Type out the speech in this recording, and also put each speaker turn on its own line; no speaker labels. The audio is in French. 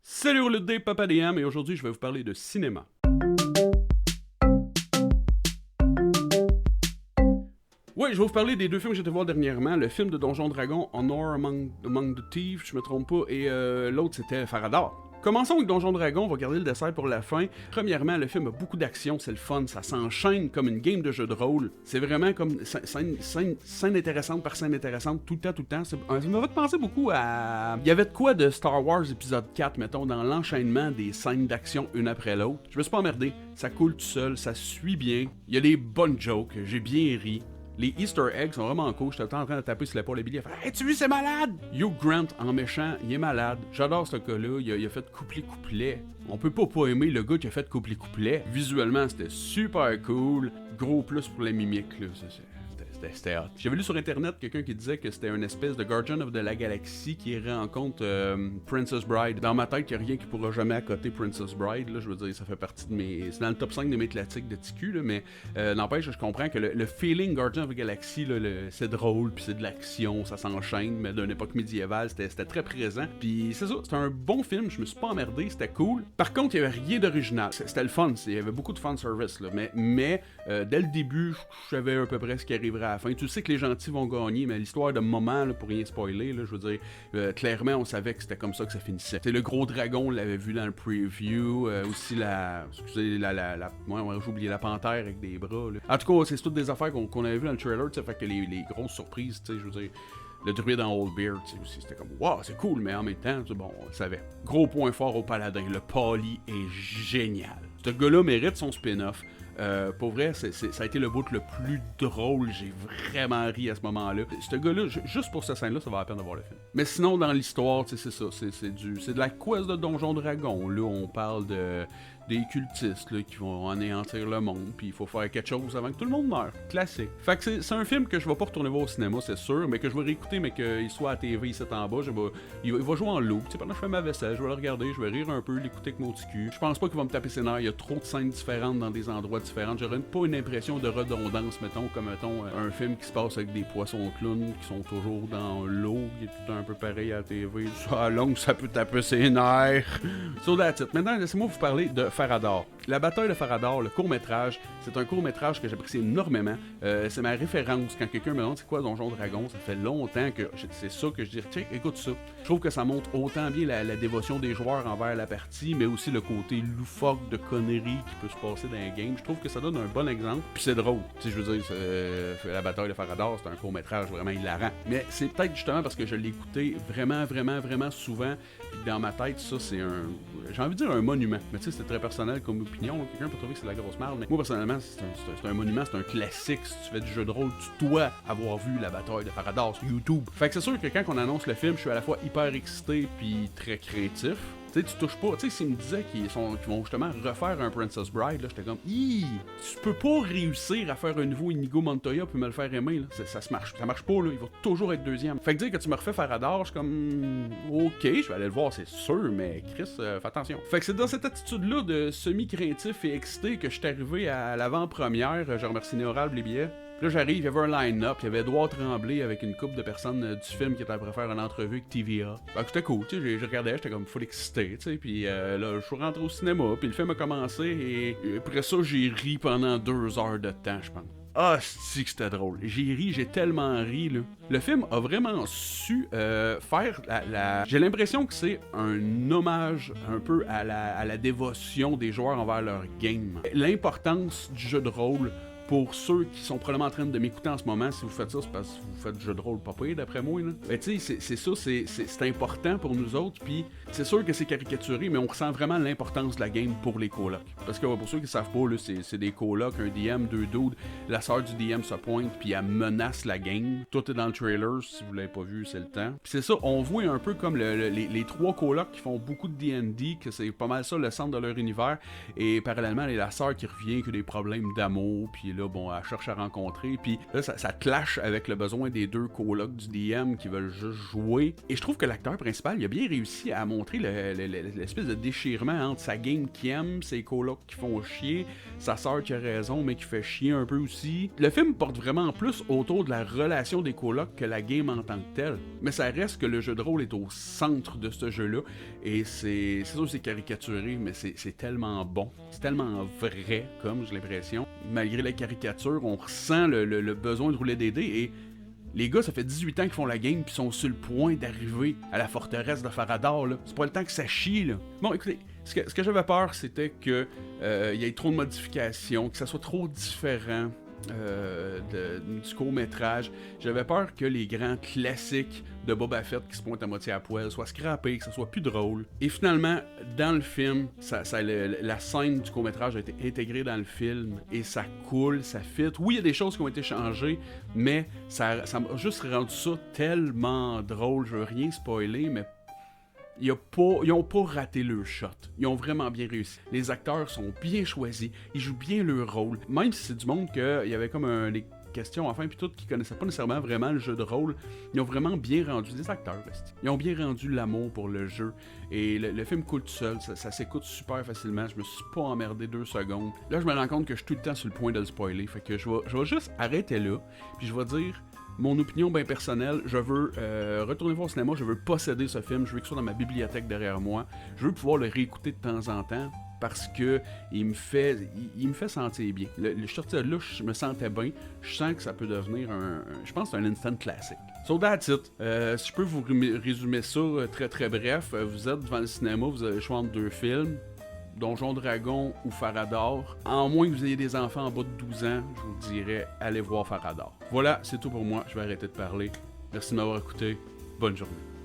Salut au Lutte Papa DM, et aujourd'hui je vais vous parler de cinéma. Oui, je vais vous parler des deux films que j'ai été voir dernièrement. Le film de Donjon Dragon, Honor Among the Thieves, je me trompe pas, et l'autre c'était Faradar. Commençons avec Donjon Dragon, on va garder le dessert pour la fin. Premièrement, le film a beaucoup d'action, c'est le fun, ça s'enchaîne comme une game de jeu de rôle. C'est vraiment comme scène intéressante par scène intéressante, tout le temps. Ça m'a fait penser beaucoup à... Il y avait de quoi de Star Wars épisode 4, mettons, dans l'enchaînement des scènes d'action une après l'autre. Je me suis pas emmerdé, ça coule tout seul, ça suit bien. Il y a des bonnes jokes, j'ai bien ri. Les Easter eggs sont vraiment cool. J'étais en train de taper sur l'épaule à Billy et faire « Hey, tu vois, c'est malade! » Hugh Grant, en méchant, il est malade. J'adore ce gars-là. Il a fait couplet. On peut pas aimer le gars qui a fait couplet. Visuellement, c'était super cool. Gros plus pour la mimique, là. C'était hot. J'avais lu sur internet quelqu'un qui disait que c'était une espèce de Guardian of la Galaxie qui rencontre Princess Bride. Dans ma tête, il n'y a rien qui pourra jamais accoter Princess Bride. Là, je veux dire, ça fait partie de mes... C'est dans le top 5 de mes classiques de TQ, là, mais n'empêche, je comprends que le feeling Guardian of the Galaxy, là, c'est drôle, puis c'est de l'action, ça s'enchaîne, mais d'une époque médiévale, c'était très présent. Puis c'est ça, c'était un bon film, je me suis pas emmerdé, c'était cool. Par contre, il y avait rien d'original. C'était le fun, il y avait beaucoup de fan service, là, mais dès le début, je savais à peu près ce qui arriverait à la fin. Tu sais que les gentils vont gagner, mais l'histoire de moment, là, pour rien spoiler, là, je veux dire, clairement, on savait que c'était comme ça que ça finissait. C'est le gros dragon, on l'avait vu dans le preview, aussi j'ai oublié la panthère avec des bras, là. En tout cas, c'est toutes des affaires qu'on avait vu dans le trailer, tu sais, fait que les grosses surprises, tu sais, je veux dire, le druide en Old Beard, tu sais, aussi, c'était comme, wow, c'est cool, mais en même temps, bon, on le savait. Gros point fort au paladin, le Pali est génial. Ce gars-là mérite son spin-off. Pour vrai, ça a été le bout le plus drôle. J'ai vraiment ri à ce moment-là. Ce gars-là, juste pour cette scène-là, ça va la peine de voir le film. Mais sinon, dans l'histoire, c'est ça. C'est de la quest de Donjon Dragon. Là, on parle des cultistes là, qui vont anéantir le monde. Puis il faut faire quelque chose avant que tout le monde meure. Classique. Fait que c'est un film que je vais pas retourner voir au cinéma, c'est sûr. Mais que je vais réécouter, mais qu'il soit à la TV ici en bas. Il va jouer en loup. Pendant que je fais ma vaisselle, je vais le regarder, je vais rire un peu, l'écouter avec mon petit cul. Je pense pas qu'il va me taper ses nerfs. Il y a trop de scènes différentes dans des endroits différentes. J'aurais pas une impression de redondance, mettons, comme un film qui se passe avec des poissons clowns qui sont toujours dans l'eau, qui est tout un peu pareil à la TV. Ça à longue, ça peut taper ses nerfs. So that's it. Maintenant, laissez-moi vous parler de Faradar. La bataille de Faradar, le court-métrage, c'est un court-métrage que j'apprécie énormément. C'est ma référence. Quand quelqu'un me demande c'est quoi Donjon Dragon, ça fait longtemps que c'est ça que je dis. Tiens, écoute ça. Je trouve que ça montre autant bien la dévotion des joueurs envers la partie, mais aussi le côté loufoque de conneries qui peut se passer dans un game. Je trouve que ça donne un bon exemple. Puis c'est drôle. Tu sais, je veux dire, la bataille de Faradar, c'est un court-métrage vraiment hilarant. Mais c'est peut-être justement parce que je l'ai écouté vraiment souvent. Puis dans ma tête, ça, c'est j'ai envie de dire un monument. Mais tu sais, c'est très personnel comme opinion. Quelqu'un peut trouver que c'est de la grosse merde. Mais moi, personnellement, c'est un monument, c'est un classique. Si tu fais du jeu de rôle, tu dois avoir vu la bataille de Faradar sur YouTube. Fait que c'est sûr que quand on annonce le film, je suis à la fois hyper excité puis très créatif. Tu sais, tu touches pas. Tu sais, s'ils me disaient qu'ils vont justement refaire un Princess Bride, là, j'étais comme, tu peux pas réussir à faire un nouveau Inigo Montoya puis me le faire aimer, là. Ça marche pas, là. Il va toujours être deuxième. Fait que dire que tu me refais Faradar, je suis comme, ok, je vais aller le voir, c'est sûr, mais Chris, fais attention. Fait que c'est dans cette attitude-là de semi-craintif et excité que je suis arrivé à l'avant-première. Je remercie Néoral les billets. Puis là, j'arrive, il y avait un line-up, il y avait Edouard Tremblay avec une couple de personnes du film qui étaient après faire une entrevue avec TVA. Fait que c'était cool, tu sais, je regardais, j'étais comme full excité, tu sais, puis là, je suis rentré au cinéma, puis le film a commencé, et après ça, j'ai ri pendant 2 heures de temps, je pense. Ah, c'est que c'était drôle. J'ai ri, j'ai tellement ri, là. Le film a vraiment su faire J'ai l'impression que c'est un hommage un peu à la dévotion des joueurs envers leur game. L'importance du jeu de rôle. Pour ceux qui sont probablement en train de m'écouter en ce moment, si vous faites ça, c'est parce que vous faites du jeu de rôle pas pire, d'après moi. Là. Ben, tu sais, c'est ça, c'est important pour nous autres, puis c'est sûr que c'est caricaturé, mais on ressent vraiment l'importance de la game pour les colocs. Parce que pour ceux qui savent pas, là, c'est des colocs, un DM, 2 dudes, la sœur du DM se pointe, puis elle menace la game. Tout est dans le trailer, si vous l'avez pas vu, c'est le temps. Puis c'est ça, on voit un peu comme les 3 colocs qui font beaucoup de D&D, que c'est pas mal ça le centre de leur univers, et parallèlement, il y a la sœur qui revient, qui a des problèmes d'amour, puis là, bon, elle cherche à rencontrer, puis là, ça clash avec le besoin des deux colocs du DM qui veulent juste jouer. Et je trouve que l'acteur principal, il a bien réussi à montrer l'espèce de déchirement entre sa game qui aime, ses colocs qui font chier, sa sœur qui a raison, mais qui fait chier un peu aussi. Le film porte vraiment plus autour de la relation des colocs que la game en tant que telle. Mais ça reste que le jeu de rôle est au centre de ce jeu-là, et c'est sûr que c'est caricaturé, mais c'est tellement bon, c'est tellement vrai, comme j'ai l'impression. Malgré la caricature, on ressent le besoin de rouler des dés, et les gars, ça fait 18 ans qu'ils font la game, puis sont sur le point d'arriver à la forteresse de Faradar, là. C'est pas le temps que ça chie, là. Bon, écoutez, ce que j'avais peur, c'était que y ait trop de modifications, que ça soit trop différent du court-métrage. J'avais peur que les grands classiques de Boba Fett qui se pointent à moitié à poil soient scrappés, que ça soit plus drôle. Et finalement, dans le film, la scène du court-métrage a été intégrée dans le film et ça coule, ça fit. Oui, il y a des choses qui ont été changées, mais ça m'a juste rendu ça tellement drôle. Je veux rien spoiler, mais ils ont pas raté leur shot. Ils ont vraiment bien réussi. Les acteurs sont bien choisis. Ils jouent bien leur rôle. Même si c'est du monde qu'il y avait comme des questions enfin puis tout qui connaissaient pas nécessairement vraiment le jeu de rôle, ils ont vraiment bien rendu des acteurs. Ils ont bien rendu l'amour pour le jeu. Et le film coule tout seul. Ça s'écoute super facilement. Je me suis pas emmerdé 2 secondes. Là, je me rends compte que je suis tout le temps sur le point de le spoiler. Fait que je vais juste arrêter là. Puis je vais dire mon opinion bien personnelle, je veux retourner voir au cinéma, je veux posséder ce film, je veux qu'il soit dans ma bibliothèque derrière moi, je veux pouvoir le réécouter de temps en temps parce que il me fait sentir bien. Je suis sorti de là, je me sentais bien, je sens que ça peut devenir je pense un instant classique. So that's it. Si je peux vous résumer ça très très bref, vous êtes devant le cinéma, vous avez le choix entre 2 films. Donjon Dragon ou Faradar. En moins que vous ayez des enfants en bas de 12 ans, je vous dirais, allez voir Faradar. Voilà, c'est tout pour moi. Je vais arrêter de parler. Merci de m'avoir écouté. Bonne journée.